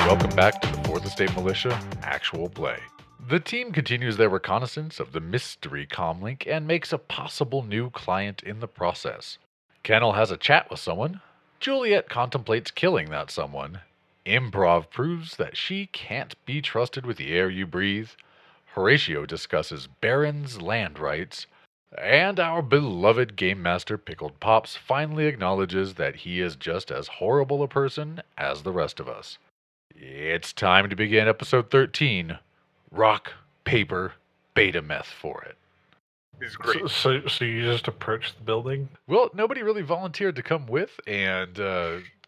Welcome back to the Fourth Estate Militia Actual Play. The team continues their reconnaissance of the mystery commlink and makes a possible new client in the process. Kennel has a chat with someone. Juliet contemplates killing that someone. Improv proves that she can't be trusted with the air you breathe. Horatio discusses Barrens Land Rights. And our beloved Game Master PickledPops finally acknowledges that he is just as horrible a person as the rest of us. It's time to begin episode 13. Rock, paper, Betameth for it. It's great. So you just approached the building? Well, nobody really volunteered to come with, and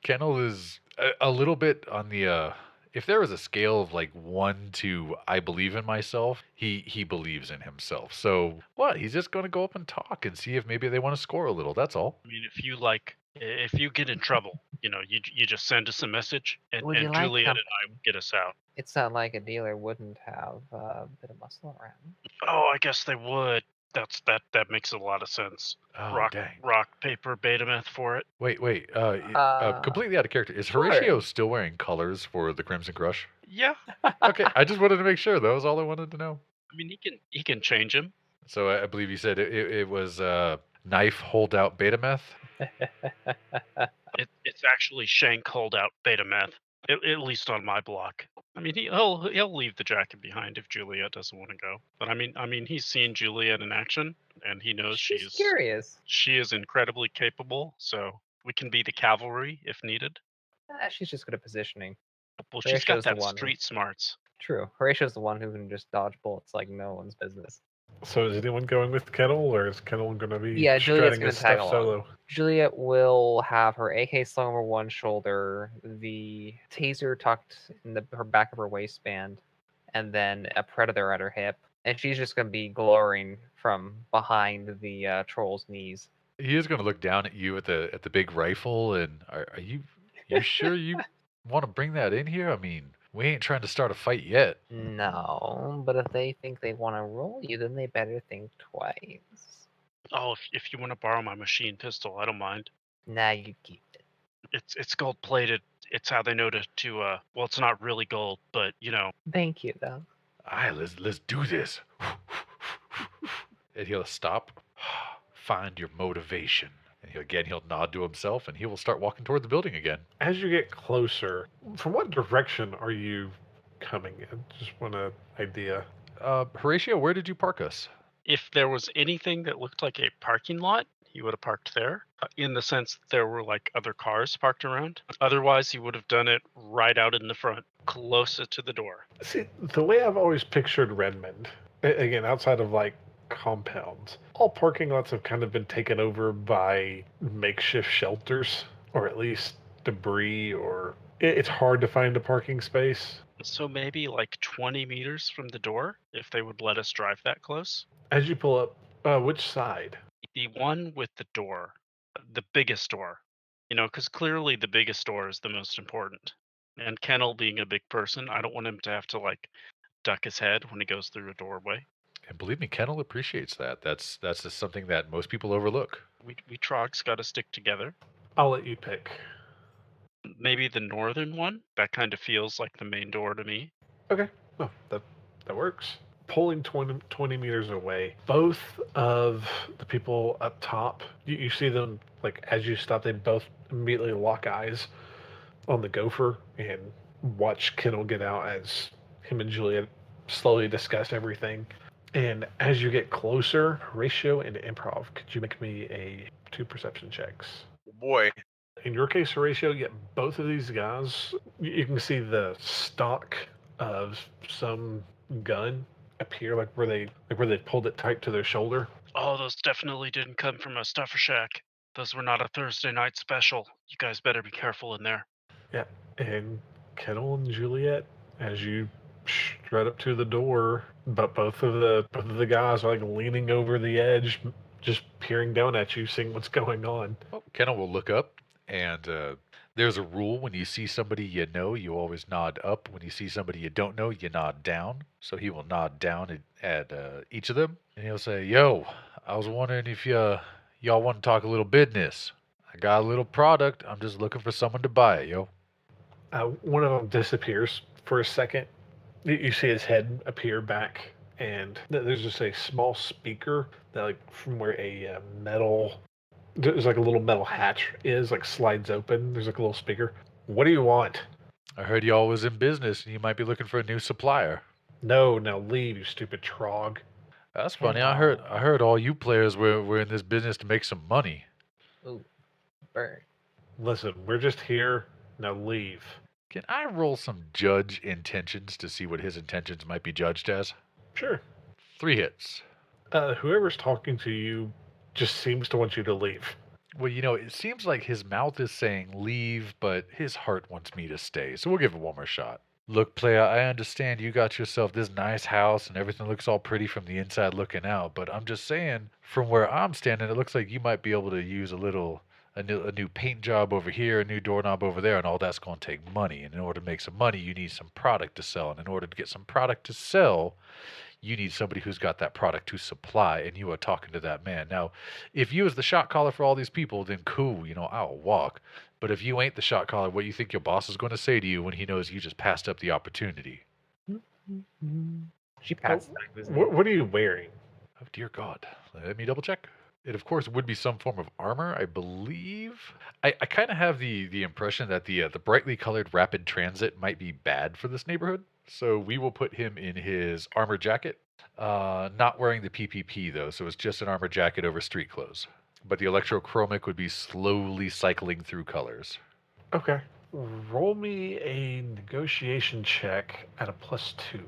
Kennel is a little bit on the. If there was a scale of like 1 to I believe in myself, he believes in himself. So what? He's just going to go up and talk and see if maybe they want to score a little. That's all. I mean, if you get in trouble, you just send us a message, and Would you like Juliet some- and I will get us out. It's not like a dealer wouldn't have a bit of muscle around. Oh, I guess they would. That makes a lot of sense. Oh, dang. Rock, paper, Betameth for it. Wait. Completely out of character. Is sure. Horatio still wearing colors for the Crimson Crush? Yeah, Okay, I just wanted to make sure. That was all I wanted to know. I mean he can change him. So I believe you said it was knife holdout Betameth. It's actually shank holdout Betameth. At least on my block. I mean he'll leave the jacket behind if Juliet doesn't want to go. But I mean he's seen Juliet in action and he knows She's curious. she is incredibly capable. So we can be the cavalry if needed. She's just good at positioning. Well, she's got Horatio's the that one. street smarts. True. Horatio's the one who can just dodge bullets like no one's business. So is anyone going with Kennel, or is Kennel going to be Yeah, Juliet's striding gonna his tag stuff along. solo? Juliet will have her AK slung over one shoulder, the taser tucked in her back of her waistband, and then a predator at her hip. And she's just going to be glowering from behind the troll's knees. He is going to look down at you at the big rifle, and are you sure you want to bring that in here? I mean, we ain't trying to start a fight yet. No, but if they think they want to roll you, then they better think twice. Oh, if you want to borrow my machine pistol, I don't mind. Nah, you keep it. It's gold plated. It's how they know to well, it's not really gold, but Thank you, though. All right, let's do this. And he'll stop. Find your motivation. And he'll nod to himself, and he will start walking toward the building again. As you get closer, from what direction are you coming in? Just want an idea. Horatio, where did you park us? if there was anything that looked like a parking lot, he would have parked there, in the sense that there were like other cars parked around. Otherwise, he would have done it right out in the front, closer to the door. See, the way I've always pictured Redmond, again, outside of like compounds, all parking lots have kind of been taken over by makeshift shelters, or at least debris, or it's hard to find a parking space. So maybe like 20 meters from the door, if they would let us drive that close. As you pull up, which side? The one with the door, the biggest door, because clearly the biggest door is the most important. And Kennel being a big person, I don't want him to have to like duck his head when he goes through a doorway. And believe me, Kennel appreciates that. That's just something that most people overlook. We Trogs got to stick together. I'll let you pick. Maybe the northern one. That kind of feels like the main door to me. Okay, no, that works. Pulling 20 meters away, both of the people up top, you see them, like, as you stop, they both immediately lock eyes on the gopher and watch Kennel get out as him and Juliet slowly discuss everything. And as you get closer, Horatio and Improv, could you make me 2 perception checks? Boy. In your case, Horatio, yeah, both of these guys, you can see the stock of some gun appear, like where they pulled it tight to their shoulder. Oh, those definitely didn't come from a stuffer shack. Those were not a Thursday night special. You guys better be careful in there. Yeah, and Kennel and Juliet, as you strut up to the door, but both of the guys are like leaning over the edge, just peering down at you, seeing what's going on. Well, Kennel will look up, and there's a rule: when you see somebody you know, you always nod up. When you see somebody you don't know, you nod down. So he will nod down at each of them, and he'll say, "Yo, I was wondering if y'all want to talk a little business. I got a little product. I'm just looking for someone to buy it, yo." One of them disappears for a second. You see his head appear back, and there's just a small speaker that, like, from where a there's like a little metal hatch is, like, slides open. There's like a little speaker. What do you want? I heard y'all was in business and you might be looking for a new supplier. No, now leave, you stupid trog. That's funny. I heard all you players were in this business to make some money. Ooh, burn. Listen, we're just here. Now leave. Can I roll some judge intentions to see what his intentions might be judged as? Sure. 3 hits. Whoever's talking to you just seems to want you to leave. Well, it seems like his mouth is saying leave, but his heart wants me to stay. So we'll give it one more shot. Look, player, I understand you got yourself this nice house and everything looks all pretty from the inside looking out, but I'm just saying, from where I'm standing, it looks like you might be able to use a new paint job over here, a new doorknob over there, and all that's going to take money. And in order to make some money, you need some product to sell. And in order to get some product to sell, you need somebody who's got that product to supply, and you are talking to that man. Now, if you was the shot caller for all these people, then cool, I'll walk. But if you ain't the shot caller, what do you think your boss is going to say to you when he knows you just passed up the opportunity? She passed back this What are you wearing? Oh, dear God. Let me double check. It, of course, would be some form of armor, I believe. I kind of have the impression that the brightly colored rapid transit might be bad for this neighborhood. So we will put him in his armor jacket. Not wearing the PPP, though, so it's just an armor jacket over street clothes. But the electrochromic would be slowly cycling through colors. Okay. Roll me a negotiation check at a +2.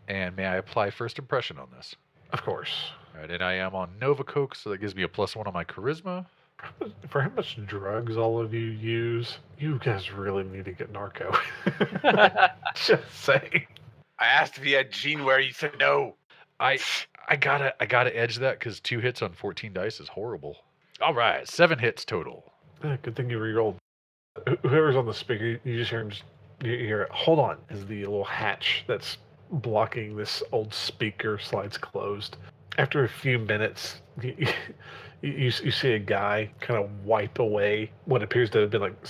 And may I apply first impression on this? Of course. All right, and I am on Nova Coke, so that gives me a +1 on my charisma. For how much drugs all of you use, you guys really need to get narco. Just saying. I asked if he had Geneware. You said no. I gotta edge that because 2 hits on 14 dice is horrible. All right, 7 hits total. Good thing you re-rolled. Whoever's on the speaker, you just hear him. You hear it. Hold on, as the little hatch that's blocking this old speaker slides closed. After a few minutes, you see a guy kind of wipe away what appears to have been like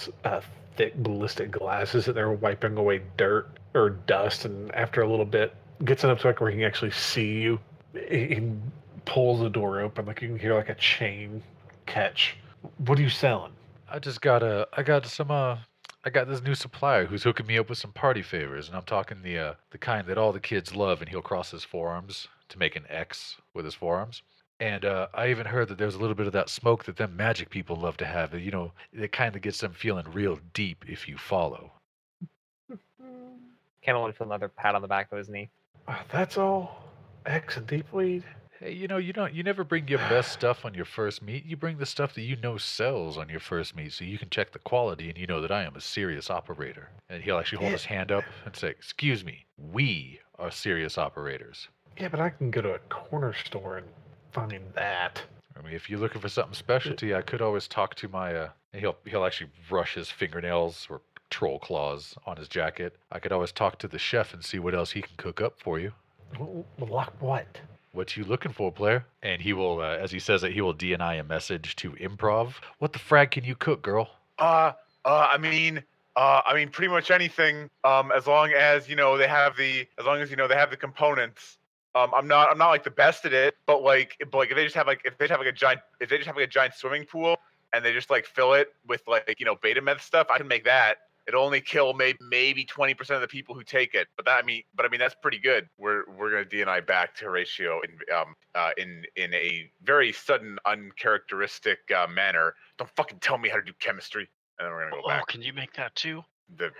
thick ballistic glasses that they're wiping away dirt or dust, and after a little bit, gets enough to where he can actually see you. He pulls the door open, like you can hear like a chain catch. What are you selling? I got this new supplier who's hooking me up with some party favors, and I'm talking the kind that all the kids love, and he'll cross his forearms to make an X with his forearms. And I even heard that there's a little bit of that smoke that them magic people love to have. It kind of gets them feeling real deep if you follow. Kennel would feel another pat on the back of his knee. That's all? X and deep weed? Hey, you never bring your best stuff on your first meet. You bring the stuff that you know sells on your first meet, so you can check the quality and you know that I am a serious operator. And he'll actually hold his hand up and say, "Excuse me, we are serious operators." Yeah, but I can go to a corner store and find that. I mean, if you're looking for something specialty, I could always talk to my. He'll actually brush his fingernails or troll claws on his jacket. I could always talk to the chef and see what else he can cook up for you. Like what? What you looking for, player? And he will, as he says it, he will DNI a message to Improv. What the frag can you cook, girl? I mean, pretty much anything. As long as they have the components. I'm not like the best at it, but if they just have a giant swimming pool and they just like fill it with Betameth stuff, I can make that. It'll only kill maybe 20% of the people who take it, but I mean that's pretty good. We're gonna DNI back to Horatio in a very sudden, uncharacteristic manner. Don't fucking tell me how to do chemistry, and then we're gonna go back. Oh, can you make that too? The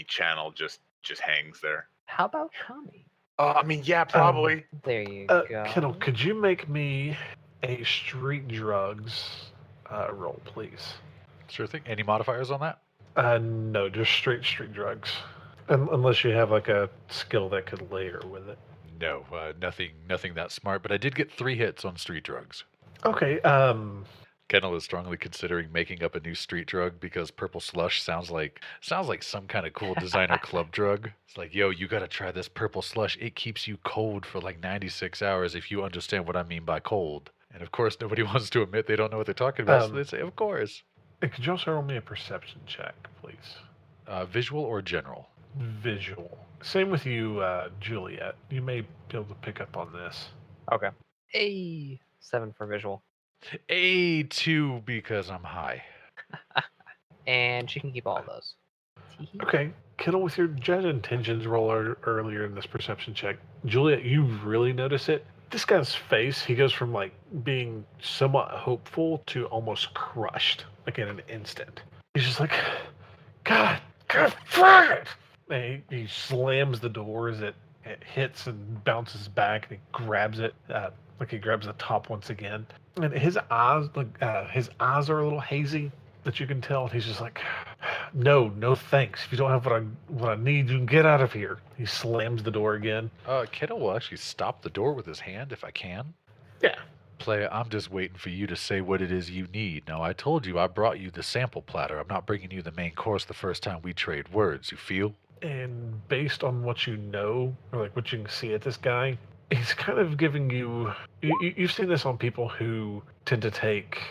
channel just hangs there. How about Tommy? I mean, yeah, probably. There you go. Kennel, could you make me a street drugs roll, please? Sure thing. Any modifiers on that? No, just straight street drugs. Unless you have like a skill that could layer with it. No, nothing that smart. But I did get 3 hits on street drugs. Okay. Kennel is strongly considering making up a new street drug because purple slush sounds like some kind of cool designer club drug. It's like, yo, you gotta try this purple slush. It keeps you cold for like 96 hours if you understand what I mean by cold. And of course, nobody wants to admit they don't know what they're talking about, so they say, of course. Could you also roll me a perception check, please? Visual or general? Visual. Same with you, Juliet. You may be able to pick up on this. Okay. A 7 for visual. A2 because I'm high. And she can keep all of those. Okay. Kennel, with your jet intentions roll earlier in this perception check, Juliet, you really notice it. This guy's face, he goes from like being somewhat hopeful to almost crushed, like in an instant. He's just like, God fuck it! And he slams the door as it hits and bounces back, and he grabs it, like he grabs the top once again. And his eyes are a little hazy, that you can tell. He's just like, no thanks. If you don't have what I need, you can get out of here. He slams the door again. Kennel will actually stop the door with his hand if I can. Yeah. Player, I'm just waiting for you to say what it is you need. Now, I told you I brought you the sample platter. I'm not bringing you the main course the first time we trade words, you feel? And based on what you know, or like what you can see at this guy, he's kind of giving you've seen this on people who tend to take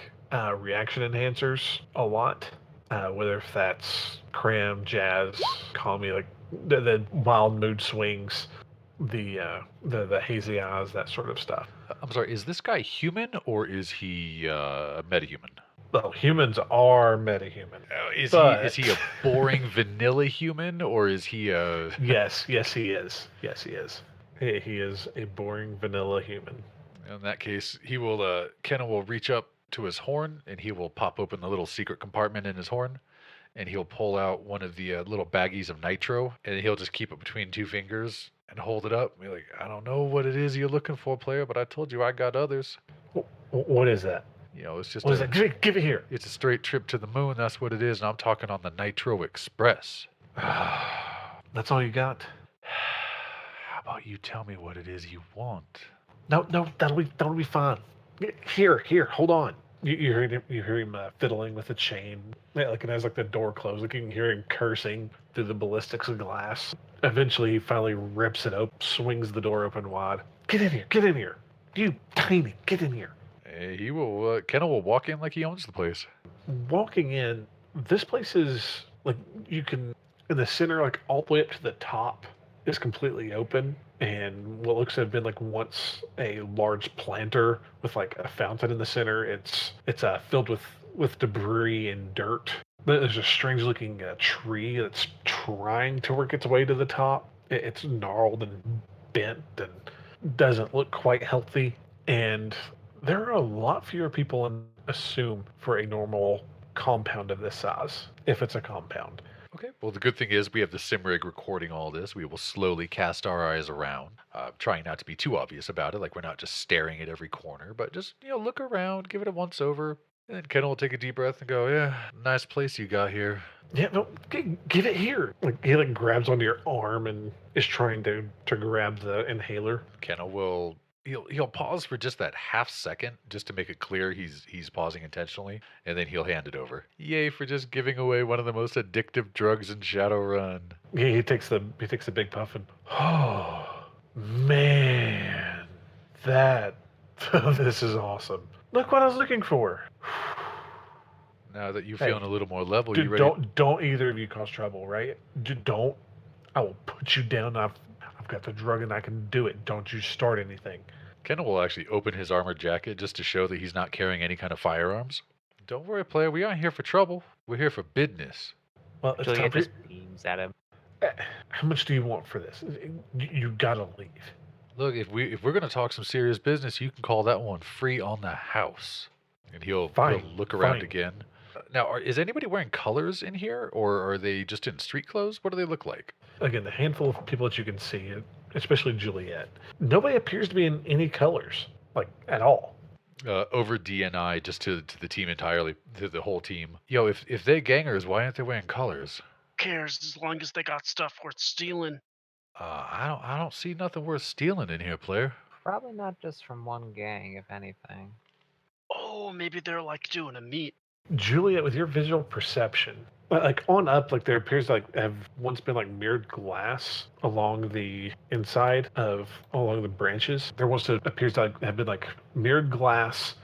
reaction enhancers a lot, whether if that's cram, jazz, call me, like the wild mood swings, the hazy eyes, that sort of stuff. I'm sorry, is this guy human or is he a metahuman? Well, humans are metahuman. Is But- he a boring vanilla human or is he a... Yes, he is. Yes, he is. He is a boring vanilla human. In that case, Kennel will reach up to his horn and he will pop open the little secret compartment in his horn and he'll pull out one of the little baggies of nitro and he'll just keep it between two fingers and hold it up and be like, I don't know what it is you're looking for, player, but I told you I got others. What is that? You know, it's just What is that? Give it here. It's a straight trip to the moon. That's what it is. And I'm talking on the Nitro Express. That's all you got? How about you tell me what it is you want? No, that'll be fine. Here, hold on. You hear him fiddling with the chain, like, and as like the door closed, like you can hear him cursing through the ballistics of glass. Eventually, he finally rips it open, swings the door open wide. Get in here! You tiny, get in here! He will. Kennel will walk in like he owns the place. Walking in, this place is like, you can, in the center, like all the way up to the top, is completely open, and what looks to have been like once a large planter with like a fountain in the center. It's filled with debris and dirt. There's a strange looking tree that's trying to work its way to the top. It's gnarled and bent and doesn't look quite healthy. And there are a lot fewer people than assume for a normal compound of this size, if it's a compound. Okay. Well, the good thing is we have the sim rig recording all this. We will slowly cast our eyes around, trying not to be too obvious about it. Like we're not just staring at every corner, but just, look around, give it a once over. And then Kennel will take a deep breath and go, yeah, nice place you got here. Yeah, no, give it here. Like he like grabs onto your arm and is trying to grab the inhaler. Kennel will... He'll pause for just that half second just to make it clear he's pausing intentionally, and then he'll hand it over. Yay for just giving away one of the most addictive drugs in Shadowrun. He takes the big puff and, oh man, this is awesome. Look what I was looking for. Now that you're feeling a little more level, Dude, you ready? don't either of you cause trouble, right? Don't. I will put you down. I've got the drug and I can do it. Don't you start anything. Kennel will actually open his armored jacket just to show that he's not carrying any kind of firearms. Don't worry, player. We aren't here for trouble. We're here for business. Well, it's time Juliet for just beams at him. How much do you want for this? You gotta leave. Look, if we're gonna talk some serious business, you can call that one free on the house. And he'll look around fine. again. Now, is anybody wearing colors in here, or are they just in street clothes? What do they look like? Again, the handful of people that you can see, especially Juliet, nobody appears to be in any colors, like at all. Over DNI, just to the team entirely, to the whole team. Yo, if they gangers, why aren't they wearing colors? Who cares as long as they got stuff worth stealing? I don't see nothing worth stealing in here, player. Probably not just from one gang, if anything. Oh, maybe they're like doing a meet. Juliet, with your visual perception, like on up, like there appears to like have once been like mirrored glass along the inside along the branches. There once appears to like have been like mirrored glass.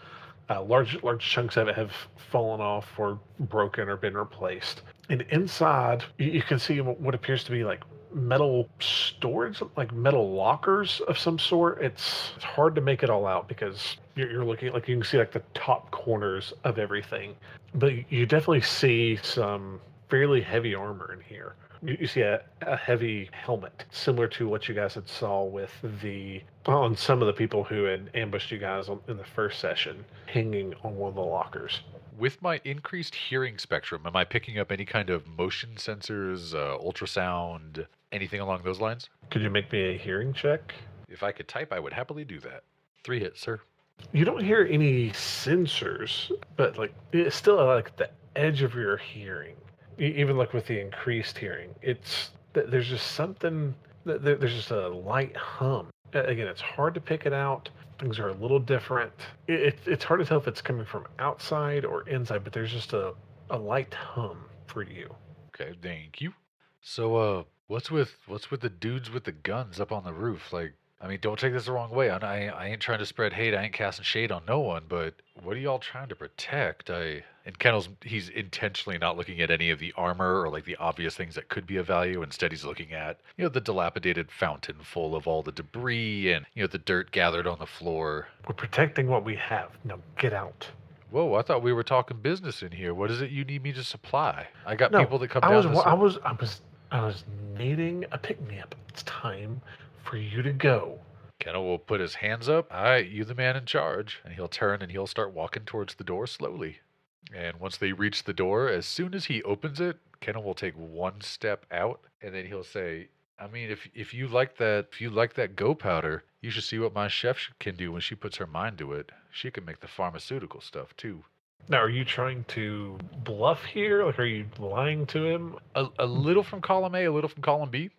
Large chunks of it have fallen off or broken or been replaced. And inside, you can see what appears to be like metal storage, like metal lockers of some sort. It's hard to make it all out because you're looking, like you can see like the top corners of everything, but you definitely see some fairly heavy armor in here. You see a heavy helmet, similar to what you guys had saw with on some of the people who had ambushed you guys in the first session, hanging on one of the lockers. With my increased hearing spectrum, am I picking up any kind of motion sensors, ultrasound, anything along those lines? Could you make me a hearing check? If I could type, I would happily do that. 3 hits, sir. You don't hear any sensors, but like it's still like the edge of your hearing. Even like with the increased hearing, there's just something. There's just a light hum. Again, it's hard to pick it out. Things are a little different. It's hard to tell if it's coming from outside or inside, but there's just a light hum for you. Okay, thank you. So, what's with the dudes with the guns up on the roof? Like, I mean, don't take this the wrong way. I ain't trying to spread hate. I ain't casting shade on no one. But what are y'all trying to protect? And he's intentionally not looking at any of the armor or like the obvious things that could be of value. Instead, he's looking at the dilapidated fountain full of all the debris and the dirt gathered on the floor. We're protecting what we have. Now get out. Whoa! I thought we were talking business in here. What is it you need me to supply? I got No, people that come down. I was needing a pick-me-up. It's time for you to go. Kennel will put his hands up. All right, you the man in charge. And he'll turn and he'll start walking towards the door slowly. And once they reach the door, as soon as he opens it, Kennel will take one step out and then he'll say, I mean, if you like that go powder, you should see what my chef can do when she puts her mind to it. She can make the pharmaceutical stuff too. Now, are you trying to bluff here? Like, are you lying to him? A little from column A, a little from column B.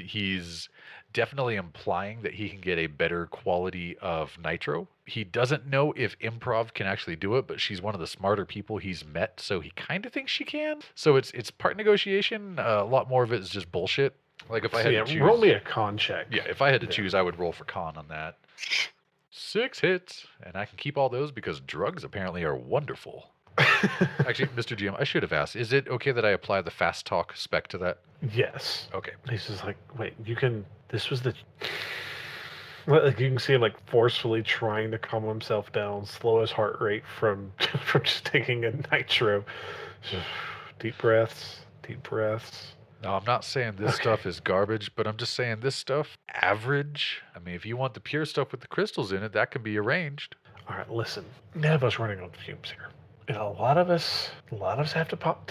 He's definitely implying that he can get a better quality of nitro. He doesn't know if Improv can actually do it, but she's one of the smarter people he's met, so he kind of thinks she can. So it's part negotiation. A lot more of it is just bullshit. Like if I had to choose, roll me a con check. Yeah, if I had to choose, I would roll for con on that. 6 hits, and I can keep all those because drugs apparently are wonderful. Actually, Mr. GM, I should have asked, is it okay that I apply the fast talk spec to that? Yes. Okay. He's just like, wait, this was the... Like you can see him like forcefully trying to calm himself down, slow his heart rate from just taking a nitro. Deep breaths, deep breaths. No, I'm not saying this stuff is garbage, but I'm just saying this stuff, average. I mean, if you want the pure stuff with the crystals in it, that can be arranged. All right, listen. None of us running on fumes here. And a lot of us have to pop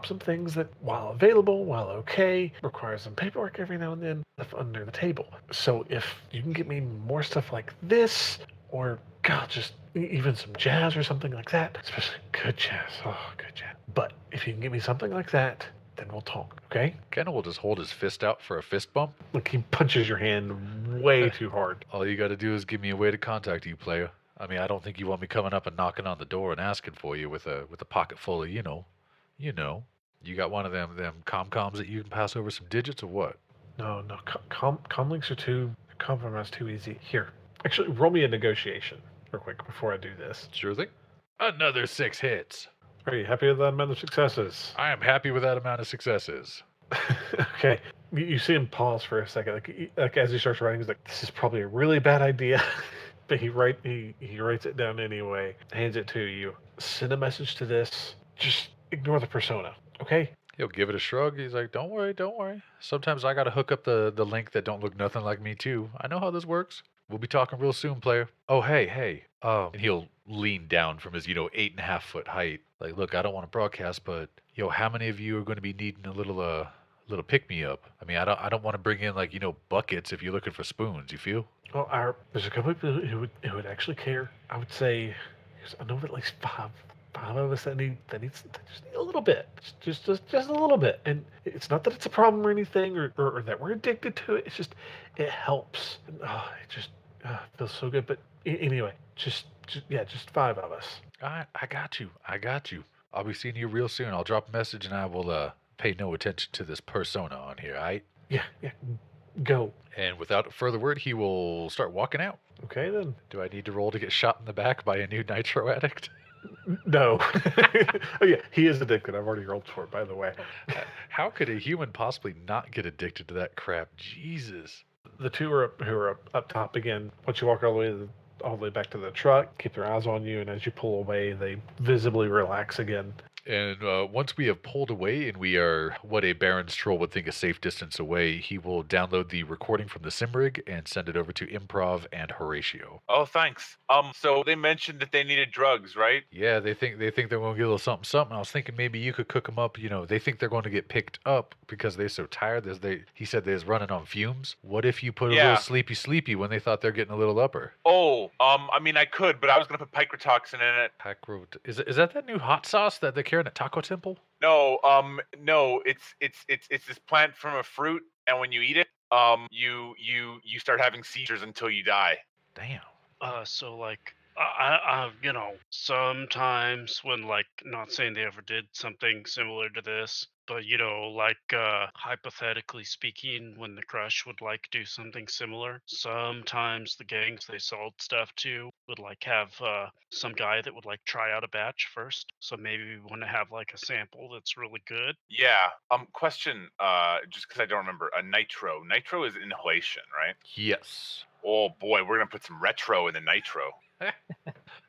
some things that, while available, while okay, require some paperwork every now and then under the table. So if you can get me more stuff like this, or God, just even some jazz or something like that, especially good jazz. Oh, good jazz. But if you can get me something like that, then we'll talk, okay? Kennel will just hold his fist out for a fist bump. Like he punches your hand way too hard. All you got to do is give me a way to contact you, player. I mean, I don't think you want me coming up and knocking on the door and asking for you with a pocket full of, you know. You got one of them comms that you can pass over some digits or what? No, comlinks are too compromised too easy. Here, actually, roll me a negotiation real quick before I do this. Sure thing. Another 6 hits. Are you happy with that amount of successes? I am happy with that amount of successes. Okay, you see him pause for a second, like as he starts writing, he's like, "This is probably a really bad idea," but he writes it down anyway, hands it to you. Send a message to this. Just ignore the persona, okay? He'll give it a shrug. He's like, don't worry. Sometimes I got to hook up the link that don't look nothing like me too. I know how this works. We'll be talking real soon, player. Oh, hey. And he'll lean down from his, 8.5 foot height. Like, look, I don't want to broadcast, but how many of you are going to be needing a little pick me up? I mean, I don't want to bring in like, buckets if you're looking for spoons. You feel? Well, there's a couple of people who would actually care. I would say, I know of at least five of us that just need a little bit, just a little bit. And it's not that it's a problem or anything, or that we're addicted to it. It's just it helps. And, it just feels so good. But anyway, just 5 of us. All right, I got you. I'll be seeing you real soon. I'll drop a message and I will pay no attention to this persona on here. All right? Yeah. Go. And without further word, he will start walking out. Okay then. Do I need to roll to get shot in the back by a new nitro addict? No. Oh yeah, he is addicted. I've already rolled for it, by the way. How could a human possibly not get addicted to that crap? Jesus. The two who are up top again. Once you walk all the way back to the truck, keep their eyes on you, and as you pull away, they visibly relax again. And once we have pulled away and we are what a Baron's troll would think a safe distance away, he will download the recording from the Simrig and send it over to Improv and Horatio. Oh, thanks. So they mentioned that they needed drugs, right? Yeah, they think they're going to get a little something something. I was thinking maybe you could cook them up. You know, they think they're going to get picked up because they're so tired. He said they was running on fumes. What if you put a little sleepy when they thought they're getting a little upper? Oh, I mean I could, but I was gonna put picrotoxin in it. Is that new hot sauce that they carry in at Taco Temple? No, no, it's this plant from a fruit, and when you eat it, you start having seizures until you die. Damn. So like, I you know, sometimes when like, not saying they ever did something similar to this, but you know, like hypothetically speaking, when the Crush would like do something similar, sometimes the gangs they sold stuff to would like have some guy that would like try out a batch first. So maybe we want to have like a sample that's really good. Yeah. Question. Just because I don't remember. Nitro. Nitro is inhalation, right? Yes. Oh boy, we're gonna put some retro in the nitro.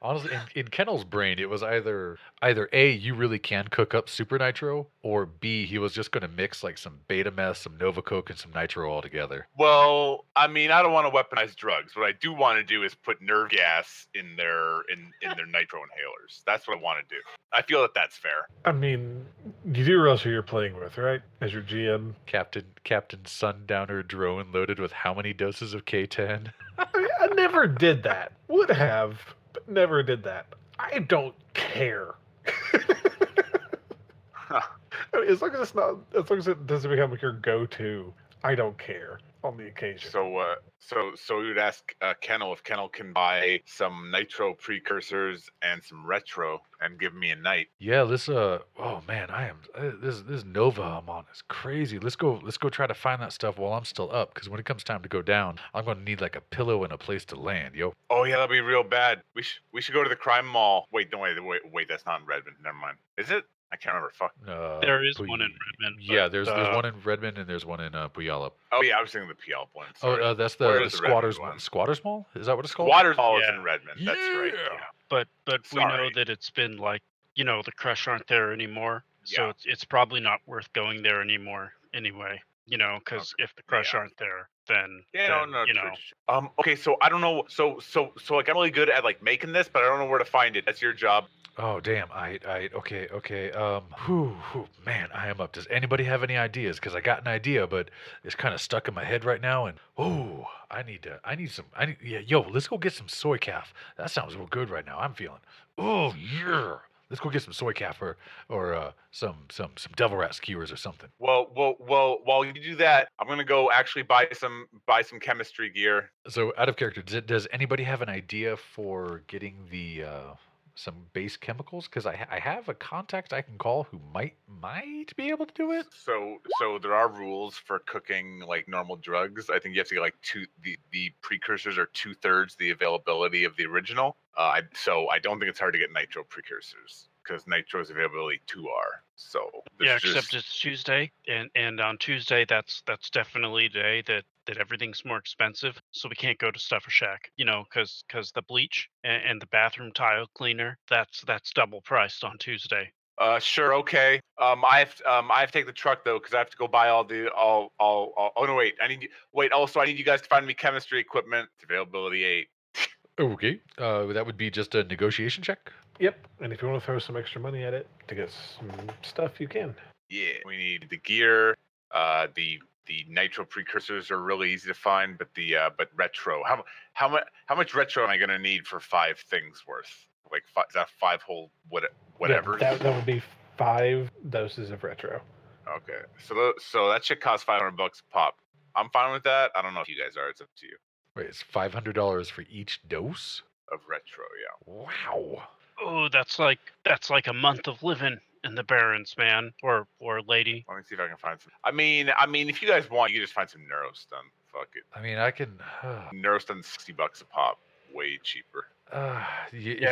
Honestly, in Kennel's brain, it was either A, you really can cook up super nitro, or B, he was just going to mix like some Betameth, some Nova Coke, and some nitro all together. Well, I mean, I don't want to weaponize drugs. What I do want to do is put nerve gas in their nitro inhalers. That's what I want to do. I feel that that's fair. I mean, you do realize who you're playing with, right? As your GM. Captain Sundowner drone loaded with how many doses of K10? I never did that. Would have, but never did that. I don't care. I mean, as long as it doesn't become like your go-to, I don't care on the occasion. So we would ask Kennel if Kennel can buy some nitro precursors and some retro and give me a night. Yeah, this oh man, I am this Nova I'm on is crazy. Let's go try to find that stuff while I'm still up, because when it comes time to go down, I'm gonna need like a pillow and a place to land, yo. Oh yeah, that'll be real bad. We should go to the crime mall. Wait, no wait, that's not in Redmond. Never mind. Is it? I can't remember. Fuck. There is one in Redmond. Yeah, there's one in Redmond and there's one in Puyallup. Oh yeah, I was thinking the Puyallup one. Sorry. Oh, that's the Squatters Mall. Squatters Mall? Is that what it's called? Squatters Mall is in Redmond. That's right. Yeah. But we know that it's been like, you know, the Crush aren't there anymore, so it's probably not worth going there anymore anyway. You know, because if the Crush aren't there, then you know. Okay, so I don't know. So like I'm really good at like making this, but I don't know where to find it. That's your job. Oh damn! Okay. Man, I am up. Does anybody have any ideas? Because I got an idea, but it's kind of stuck in my head right now. And yo, let's go get some soy calf. That sounds real good right now. I'm feeling. Oh yeah. Let's go get some soy calf or some devil rat skewers or something. Well, while you do that, I'm gonna go actually buy some chemistry gear. So out of character, does anybody have an idea for getting the some base chemicals? Because I have a contact I can call who might be able to do it. So there are rules for cooking like normal drugs. I think you have to get like the precursors are 2/3 the availability of the original. So I don't think it's hard to get nitro precursors, because nitro's availability 2R. So except it's Tuesday, and on Tuesday that's definitely the day that everything's more expensive, so we can't go to Stuffer Shack, you know, because the bleach and the bathroom tile cleaner, that's double priced on Tuesday. Sure, okay. I have to take the truck though, because I have to go buy all. Oh no, wait. Also, I need you guys to find me chemistry equipment. It's availability 8. Okay. That would be just a negotiation check. Yep. And if you want to throw some extra money at it to get some stuff, you can. Yeah. We need the gear. The nitro precursors are really easy to find, but but retro. How much retro am I gonna need for 5 things worth? Like is that 5 whole whatever? Yeah, that would be 5 doses of retro. Okay. So that should cost $500 a pop. I'm fine with that. I don't know if you guys are. It's up to you. Wait, it's $500 for each dose of retro. Yeah. Wow. Oh, that's like a month of living in the Barrens, man, or lady. Let me see if I can find some. I mean, if you guys want, you can just find some Neurostun. Fuck it. I mean, I can. Neurostun's $60 a pop. Way cheaper. Yeah,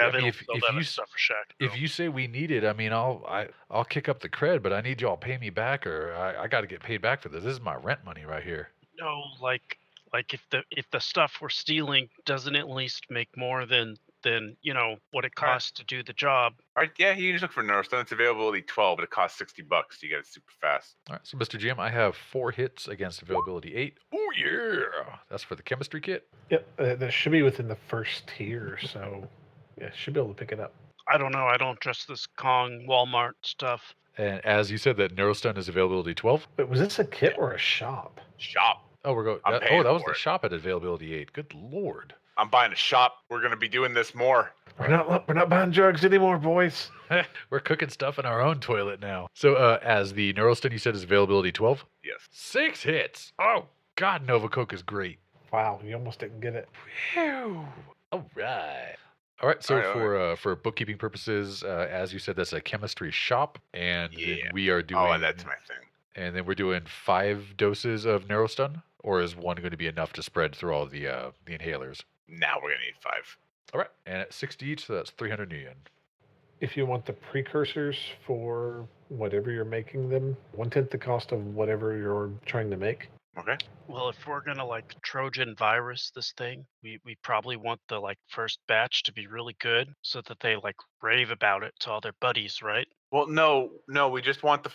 I they mean, don't sell that much stuff for Shack. if you say we need it, I mean, I'll kick up the cred, but I need y'all pay me back, or I got to get paid back for this. This is my rent money right here. No, like if the stuff we're stealing doesn't at least make more than what it costs to do the job. All right, yeah, you can just look for Neurostone. It's availability 12, but it costs $60. You get it super fast. All right, so Mr. GM, I have 4 hits against availability 8. Oh yeah, that's for the chemistry kit. Yep, that should be within the first tier, so yeah, should be able to pick it up. I don't know. I don't trust this Kong Walmart stuff. And as you said, that Neurostone is availability 12. Wait, was this a kit or a shop? Shop. Oh, we're going. I'm That paying was for the it. shop at availability 8. Good lord. I'm buying a shop. We're going to be doing this more. We're not buying drugs anymore, boys. We're cooking stuff in our own toilet now. So, as the Neurostone you said is availability 12. Yes. 6 hits. Oh God, Nova Coke is great. Wow, you almost didn't get it. Phew. All right. All right. So All right, for bookkeeping purposes, as you said, that's a chemistry shop, and then Yeah. we are doing. Oh, that's my thing. And then we're doing 5 doses of Neurostun, or is one going to be enough to spread through all the inhalers? Now we're going to need 5. All right, and at 60 each, so that's 300 yen. If you want the precursors for whatever you're making them, 1/10 the cost of whatever you're trying to make. Okay. Well, if we're gonna like Trojan virus this thing, we probably want the like first batch to be really good so that they like rave about it to all their buddies, right? Well, no, we just want the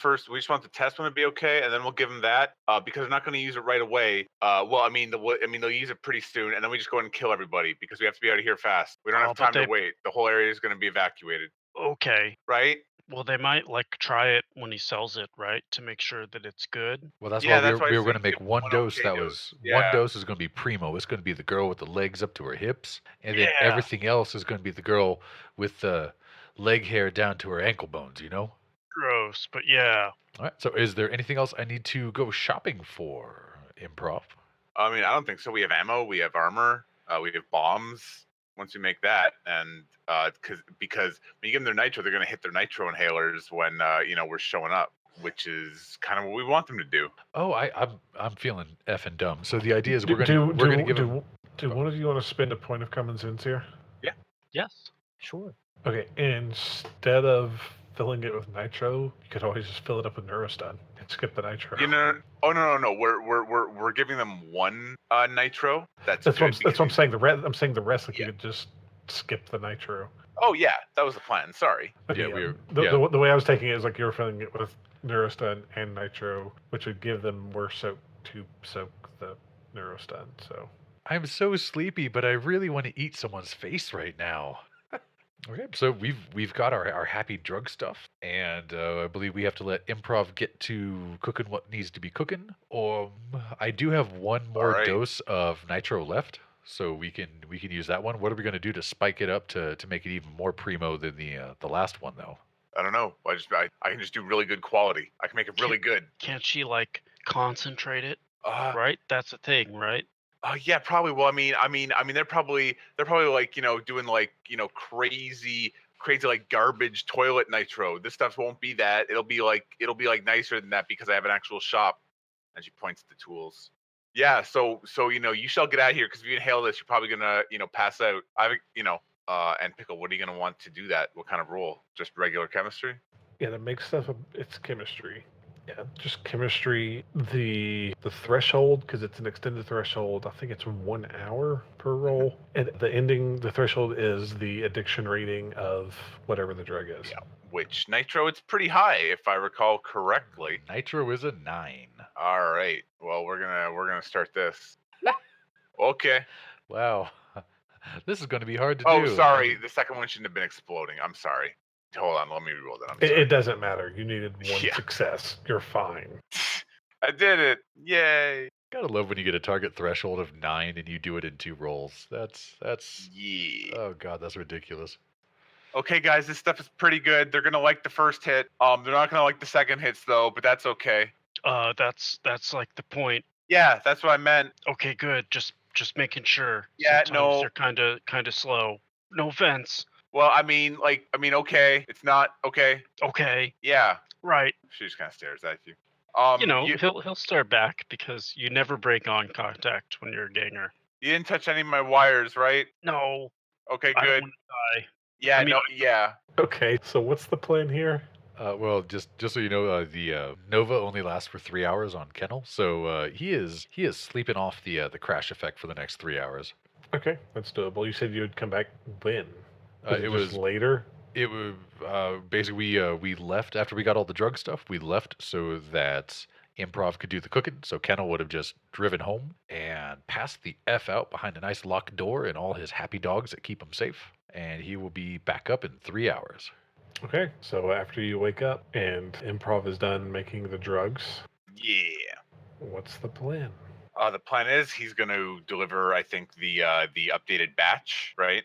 test one to be okay, and then we'll give them that, because they're not going to use it right away. Well, I mean, they'll use it pretty soon, and then we just go ahead and kill everybody, because we have to be out of here fast. We don't Oh, have but time to they- wait. The whole area is going to be evacuated, Okay. right? Well, they might like try it when he sells it, right, to make sure that it's good. Well, that's Yeah, why that's why I we were said going to make give one one dose. okay That dose. was one Yeah. dose is going to be primo. It's going to be the girl with the legs up to her hips, and then Yeah. everything else is going to be the girl with the leg hair down to her ankle bones. You know. Gross, but yeah. All right. So, is there anything else I need to go shopping for? Improv. I mean, I don't think so. We have ammo, we have armor, we have bombs. Once we make that, and because when you give them their nitro, they're going to hit their nitro inhalers when we're showing up, which is kind of what we want them to do. Oh, I'm feeling effing dumb. So the idea is Do- we're gonna give them. Do one of you want to spend a point of common sense here? Yes. Sure. Okay, instead of filling it with nitro, you could always just fill it up with Neurostun and skip the nitro. Oh no. We're giving them one nitro. That's That's good what I'm because saying. I'm saying the rest, like Yeah. you could just skip the nitro. Oh yeah, that was the plan. Sorry. Yeah, we're- the way I was taking it is like you were filling it with Neurostun and nitro, which would give them more soak to soak the Neurostun. So I'm so sleepy, but I really want to eat someone's face right now. Okay, so we've got our happy drug stuff, and I believe we have to let Improv get to cooking what needs to be cooking. I do have one more Alright. dose of nitro left, so we can use that one. What are we going to do to spike it up to make it even more primo than the last one, though? I don't know. I can just do really good quality. I can make it really good. Can't she like concentrate it? Uh, Right? That's a thing, right? Yeah, probably. Well, I mean, they're probably like doing like crazy like garbage toilet nitro. This stuff won't be that. It'll be like nicer than that because I have an actual shop. And she points at the tools. Yeah. So you shall get out of here because if you inhale this, you're probably gonna pass out. And Pickle, what are you gonna want to do that? What kind of role? Just regular chemistry? yeah, to make stuff, it's chemistry. Yeah, just chemistry. The threshold, because it's an extended threshold, I think it's 1 hour per roll. And the threshold is the addiction rating of whatever the drug is. Yeah. Which nitro? It's pretty high if I recall correctly. Nitro is a 9. All right. Well, we're gonna start this. Okay. Wow, this is going to be hard to Oh, do. sorry. The second one shouldn't have been exploding. I'm sorry. Hold on. Let me reroll that. I'm sorry. It doesn't matter. You needed one Yeah. success. You're fine. I did it. Yay. Gotta love when you get a target threshold of 9 and you do it in 2 rolls. That's Yeah. oh god, that's ridiculous. Okay, guys. This stuff is pretty good. They're gonna like the first hit. They're not gonna like the second hits though, but that's okay. That's like the point. Yeah, that's what I meant. Okay, good. Just making sure. Yeah, Sometimes no. they're kind of slow. No offense. Well, I mean, okay. It's not okay. Okay. Yeah. Right. She just kind of stares at you. He'll stare back because you never break on contact when you're a ganger. You didn't touch any of my wires, right? No. Okay, I don't good. want to die. Yeah, I mean, yeah. Okay, so what's the plan here? Well, just so you know, the Nova only lasts for 3 hours on Kennel, so he is sleeping off the crash effect for the next 3 hours. Okay, that's doable. You said you would come back when? Was It it just was later? It was basically we left after we got all the drug stuff. We left so that Improv could do the cooking. So Kennel would have just driven home and passed the F out behind a nice locked door and all his happy dogs that keep him safe. And he will be back up in 3 hours. Okay, so after you wake up and Improv is done making the drugs, Yeah. what's the plan? The plan is he's going to deliver, I think, the updated batch, right?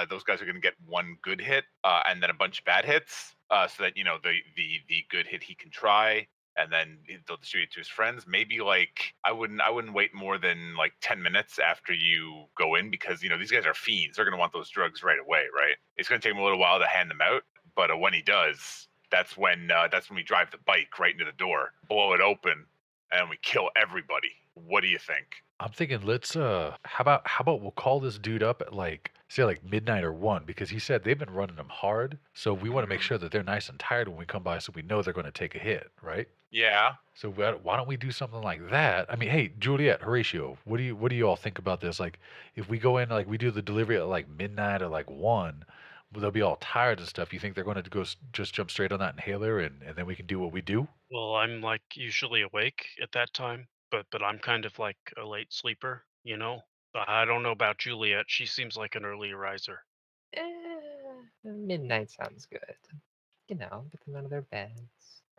Those guys are going to get one good hit and then a bunch of bad hits, so that the good hit he can try, and then they'll distribute it to his friends. Maybe like I wouldn't wait more than like 10 minutes after you go in, because these guys are fiends. They're going to want those drugs right away, right? It's going to take him a little while to hand them out, but when he does, that's when we drive the bike right into the door, blow it open, and we kill everybody. What do you think? I'm thinking let's how about we'll call this dude up at like say like midnight or 1, because he said they've been running him hard. So we want to make sure that they're nice and tired when we come by, so we know they're going to take a hit, right? Yeah. So why don't we do something like that? I mean, hey, Juliet, Horatio, what do you all think about this? Like, if we go in, like we do the delivery at like midnight or like 1, they'll be all tired and stuff. You think they're going to go just jump straight on that inhaler and then we can do what we do? well, I'm like usually awake at that time, but I'm kind of like a late sleeper, you know. I don't know about Juliet. She seems like an early riser. Midnight sounds good. Get them out of their beds.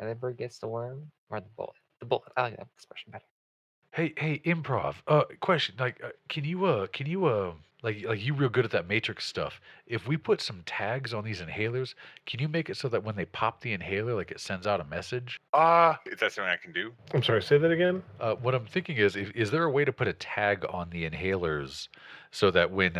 Or the bird gets the worm, or the bullet. The bullet. I like that expression better. Hey, Improv. Question. Like, can you like you real good at that Matrix stuff? If we put some tags on these inhalers, can you make it so that when they pop the inhaler, like it sends out a message? Is that something I can do? I'm sorry, say that again? What I'm thinking is there a way to put a tag on the inhalers so that when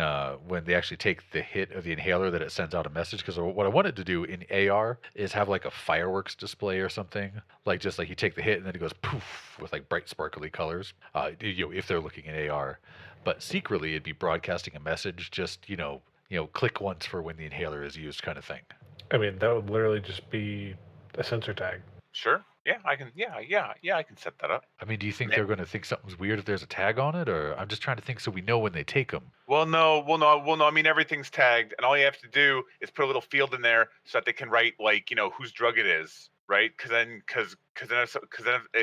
they actually take the hit of the inhaler, that it sends out a message? Because what I wanted to do in AR is have like a fireworks display or something, like just like you take the hit and then it goes poof with like bright sparkly colors. If they're looking in AR, but secretly it'd be broadcasting a message, just click once for when the inhaler is used, kind of thing. I mean, that would literally just be a sensor tag. Sure. Yeah, I can. Yeah, I can set that up. I mean, do you think Yeah. they're going to think something's weird if there's a tag on it, or I'm just trying to think so we know when they take them? Well, no. I mean, everything's tagged, and all you have to do is put a little field in there so that they can write like whose drug it is, right? Because then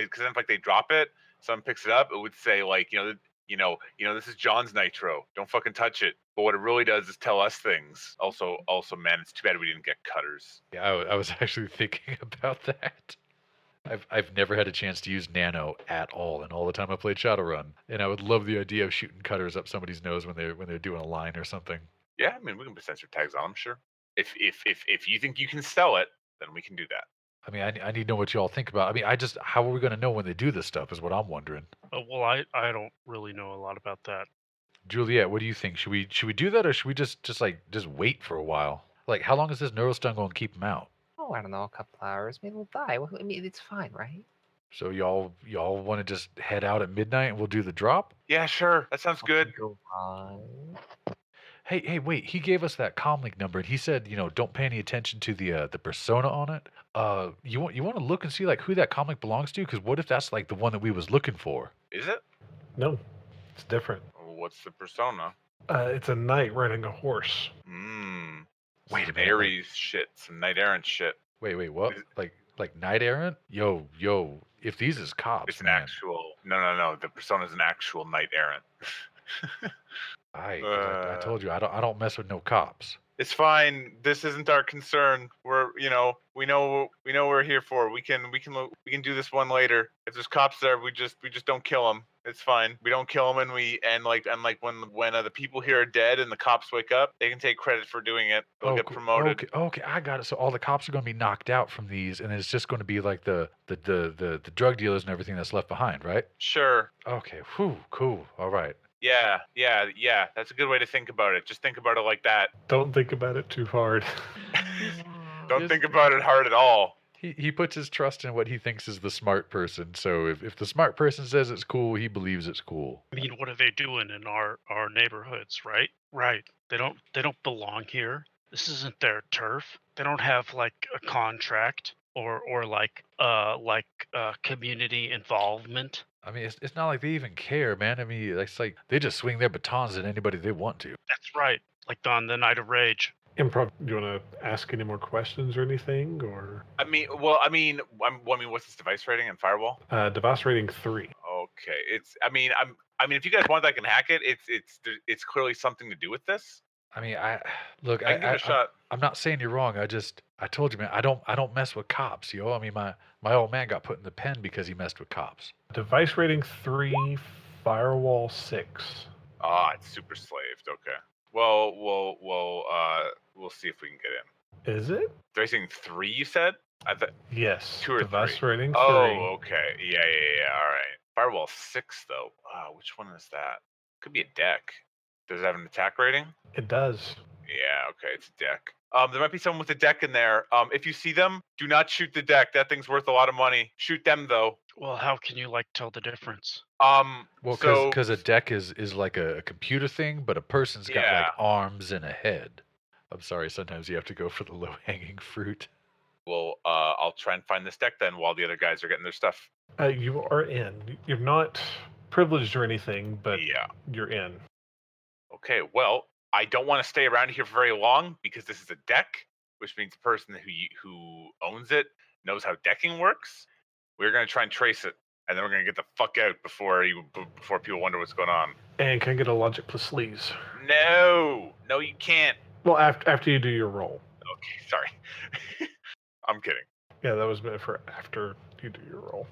if like they drop it, someone picks it up, it would say like this is John's nitro. Don't fucking touch it. But what it really does is tell us things. Also, man, it's too bad we didn't get cutters. Yeah, I was actually thinking about that. I've never had a chance to use nano at all in all the time I played Shadowrun, and I would love the idea of shooting cutters up somebody's nose when they're doing a line or something. Yeah, I mean, we can put sensor tags on them, sure. If you think you can sell it, then we can do that. I mean, I need to know what you all think about. I mean, how are we going to know when they do this stuff is what I'm wondering. Well, I don't really know a lot about that. Juliet, what do you think? Should we do that, or should we just wait for a while? Like, how long is this neurostun going to keep them out? Oh, I don't know, a couple hours. Maybe we'll die. I mean, it's fine, right? So y'all want to just head out at midnight and we'll do the drop? Yeah, sure. That sounds good. Go on. Hey, wait. He gave us that commlink number, and he said, don't pay any attention to the persona on it. You want to look and see like who that commlink belongs to? Because what if that's like the one that we was looking for? Is it? No, it's different. What's the persona? It's a knight riding a horse. Wait a Some minute. Ares shit. Some knight errant shit. Wait, what? Is- Like knight errant? Yo. If these is cops, It's an man. actual. No. The persona's an actual knight errant. I told you I don't mess with no cops. It's fine. This isn't our concern. We know what we're here for. We can do this one later. If there's cops there, we just don't kill them. It's fine. We don't kill them, and when the people here are dead and the cops wake up, they can take credit for doing it. They'll get promoted. Okay, I got it. So all the cops are going to be knocked out from these, and it's just going to be like the drug dealers and everything that's left behind, right? Sure. Okay. Whew. Cool. All right. Yeah. That's a good way to think about it. Just think about it like that. Don't think about it too hard. Don't think about it hard at all. He puts his trust in what he thinks is the smart person. So if the smart person says it's cool, he believes it's cool. I mean, what are they doing in our neighborhoods, right? Right. They don't belong here. This isn't their turf. They don't have like a contract or like community involvement. I mean, it's not like they even care, man. I mean, it's like they just swing their batons at anybody they want to. That's right. Like on the Night of Rage. Improv, do you want to ask any more questions or anything? Or I mean, what's this device rating and firewall? device rating 3. Okay, I mean, if you guys want, I can hack it. It's clearly something to do with this. I mean, I can give it a shot. I'm not saying you're wrong. I told you, man. I don't mess with cops, yo. I mean, my old man got put in the pen because he messed with cops. Device rating 3, firewall 6. Ah, it's super slaved. Okay. Well, we'll see if we can get in. Is it? Racing 3, you said? Yes. 2 or device 3. rating 3. Oh, okay. Yeah. All right. Firewall 6 though. Which one is that? Could be a deck. Does it have an attack rating? It does. Yeah. Okay, it's a deck. There might be someone with a deck in there. If you see them, do not shoot the deck. That thing's worth a lot of money. Shoot them though. Well, how can you like tell the difference? Well, so because a deck is like a computer thing, but a person's got like Yeah. arms and a head. I'm sorry, sometimes you have to go for the low-hanging fruit. well, I'll try and find this deck then while the other guys are getting their stuff. You are in. You're not privileged or anything, but Yeah. you're in. Okay, well, I don't want to stay around here for very long because this is a deck, which means the person who owns it knows how decking works. We're gonna try and trace it, and then we're gonna get the fuck out before people wonder what's going on. And can I get a logic plus sleaze? No, you can't. Well, after you do your roll. Okay, sorry. I'm kidding. Yeah, that was meant for after you do your roll.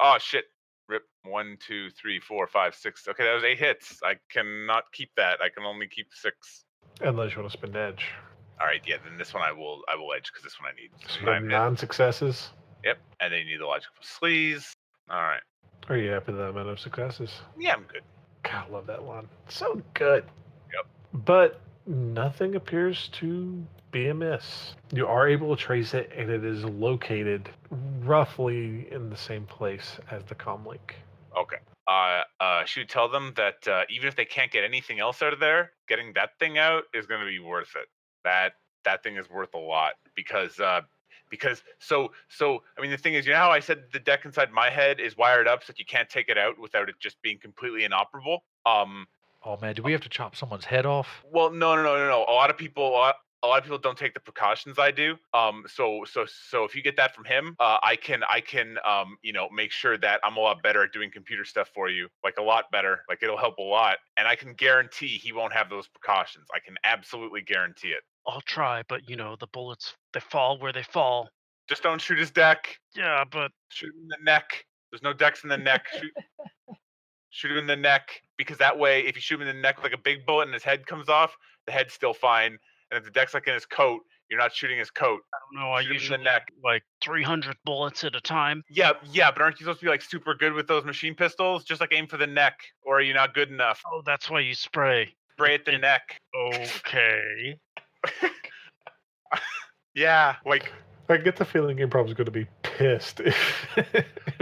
Oh shit. Rip. 1, 2, 3, 4, 5, 6. Okay, that was 8 hits. I cannot keep that. I can only keep 6. Unless you want to spend edge. All right, yeah. Then this one I will edge because this one I need. So you have 9 successes. Yep, and then you need the logical sleaze. All right. Are you happy with that amount of successes? Yeah, I'm good. God, I love that line. So good. Yep. But nothing appears to be amiss. You are able to trace it, and it is located roughly in the same place as the commlink. Okay. Should tell them that even if they can't get anything else out of there, getting that thing out is going to be worth it. That thing is worth a lot because so I mean the thing is, you know how I said the deck inside my head is wired up so that you can't take it out without it just being completely inoperable. Oh man, do we have to chop someone's head off? Well, no. A lot of people don't take the precautions I do. So if you get that from him, I can make sure that I'm a lot better at doing computer stuff for you, like a lot better. Like it'll help a lot, and I can guarantee he won't have those precautions. I can absolutely guarantee it. I'll try, but the bullets, they fall where they fall. Just don't shoot his deck. Yeah, but Shoot him in the neck. There's no decks in the neck. Shoot him in the neck, because that way, if you shoot him in the neck with like a big bullet and his head comes off, the head's still fine. And if the deck's like in his coat, you're not shooting his coat. I don't know. I Shoot him in usually the neck. like 300 bullets at a time. Yeah, but aren't you supposed to be like super good with those machine pistols? Just like aim for the neck, or are you not good enough? Oh, that's why you spray. Spray at the neck. Okay. Yeah, like I get the feeling Improv's going to be pissed if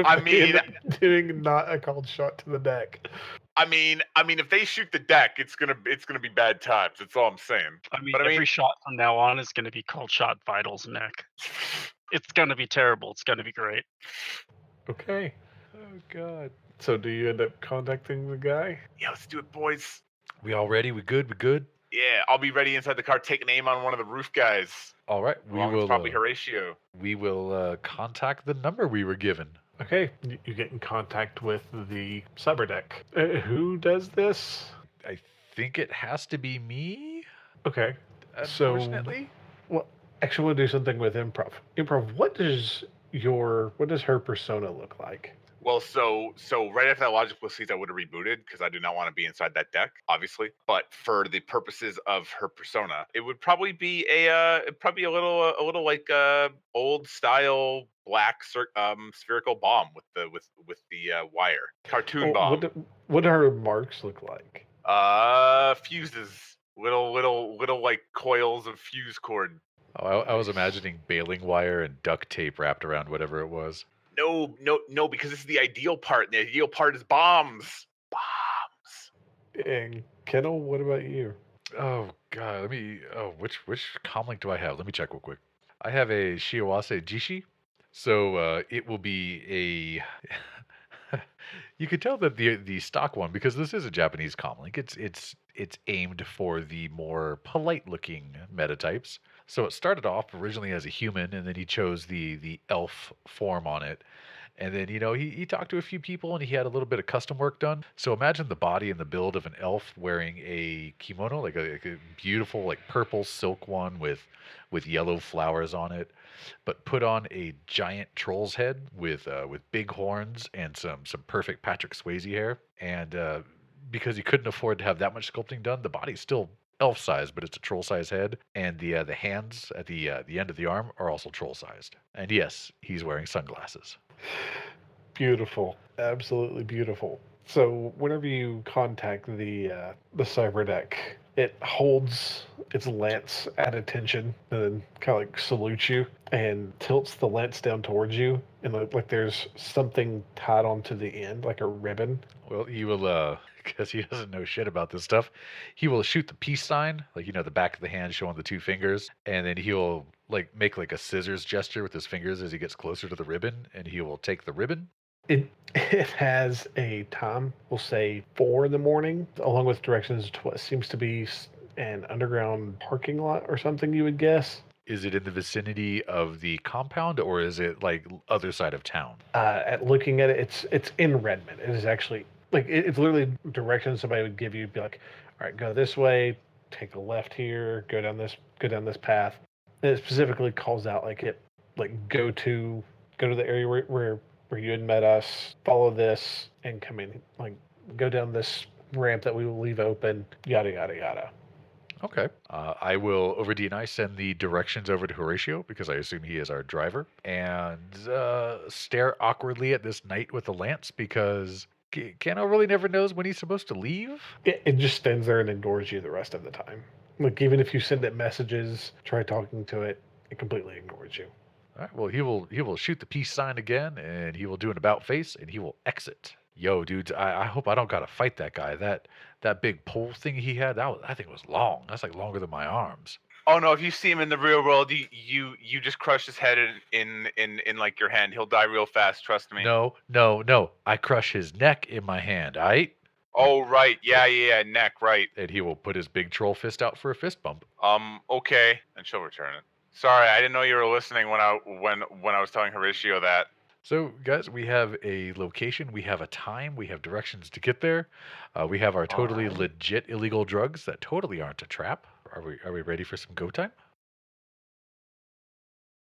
I they mean- end up doing not a called shot to the neck. I mean, if they shoot the deck, it's gonna be bad times. That's all I'm saying. I mean, But I every mean- shot from now on is going to be called shot Vital's neck. It's going to be terrible. It's going to be great. Okay. Oh god. So do you end up contacting the guy? Yeah, let's do it, boys. We all ready? We good? We good? Yeah, I'll be ready inside the car. Take an aim on one of the roof guys. All right. We Along with will probably Horatio. we will contact the number we were given. Okay. You get in contact with the cyber deck. Who does this? I think it has to be me. Okay. So- Unfortunately. Well, actually, I want to do something with Improv. Improv, what does her persona look like? Well, so right after that logical seat, I would have rebooted because I do not want to be inside that deck, obviously. But for the purposes of her persona, it would probably be a little like old style black spherical bomb with the wire cartoon bomb. What do her marks look like? Fuses, little like coils of fuse cord. Oh, I was imagining baling wire and duct tape wrapped around whatever it was. No, because this is the ideal part. And the ideal part is bombs. Bombs. And Kennel, what about you? Oh god, let me. Oh, which comlink do I have? Let me check real quick. I have a Shiawase Jishi, so it will be a. You could tell that the stock one, because this is a Japanese comlink. It's aimed for the more polite looking meta types. So it started off originally as a human, and then he chose the elf form on it. And then, he talked to a few people and he had a little bit of custom work done. So imagine the body and the build of an elf wearing a kimono, like a beautiful, like purple silk one with yellow flowers on it, but put on a giant troll's head with big horns and some perfect Patrick Swayze hair. And because he couldn't afford to have that much sculpting done, the body's still elf sized, but it's a troll sized head, and the hands at the end of the arm are also troll sized. And yes, he's wearing sunglasses. Beautiful, absolutely beautiful. So whenever you contact the cyber deck, it holds its lance at attention and then kind of like salutes you and tilts the lance down towards you, and like there's something tied onto the end, like a ribbon. Well, he will, because he doesn't know shit about this stuff, he will shoot the peace sign, like, the back of the hand showing the two fingers, and then he'll, like, make, like, a scissors gesture with his fingers as he gets closer to the ribbon, and he will take the ribbon. It has a time, we'll say 4 in the morning, along with directions to what seems to be an underground parking lot or something, you would guess. Is it in the vicinity of the compound, or is it, like, other side of town? At looking at it, it's in Redmond. It is actually like it's literally directions somebody would give you. Be like, all right, go this way, take a left here, go down this path. And it specifically calls out go to the area where you had met us, follow this, and come in. Like go down this ramp that we will leave open. Yada yada yada. Okay. I will, over DNI, send the directions over to Horatio, because I assume he is our driver, and stare awkwardly at this knight with the lance, because Kano really never knows when he's supposed to leave. It just stands there and ignores you the rest of the time. Like even if you send it messages, try talking to it, it completely ignores you. All right. Well, he will shoot the peace sign again, and he will do an about face, and he will exit. Yo, dudes, I hope I don't gotta fight that guy. That big pole thing he had, I think it was long. That's like longer than my arms. Oh no! If you see him in the real world, you just crush his head in like your hand. He'll die real fast. Trust me. No. I crush his neck in my hand. Aight? Oh right, yeah, neck, right. And he will put his big troll fist out for a fist bump. Okay, and she'll return it. Sorry, I didn't know you were listening when I was telling Horatio that. So, guys, we have a location, we have a time, we have directions to get there. We have our totally legit illegal drugs that totally aren't a trap. Are we ready for some go time?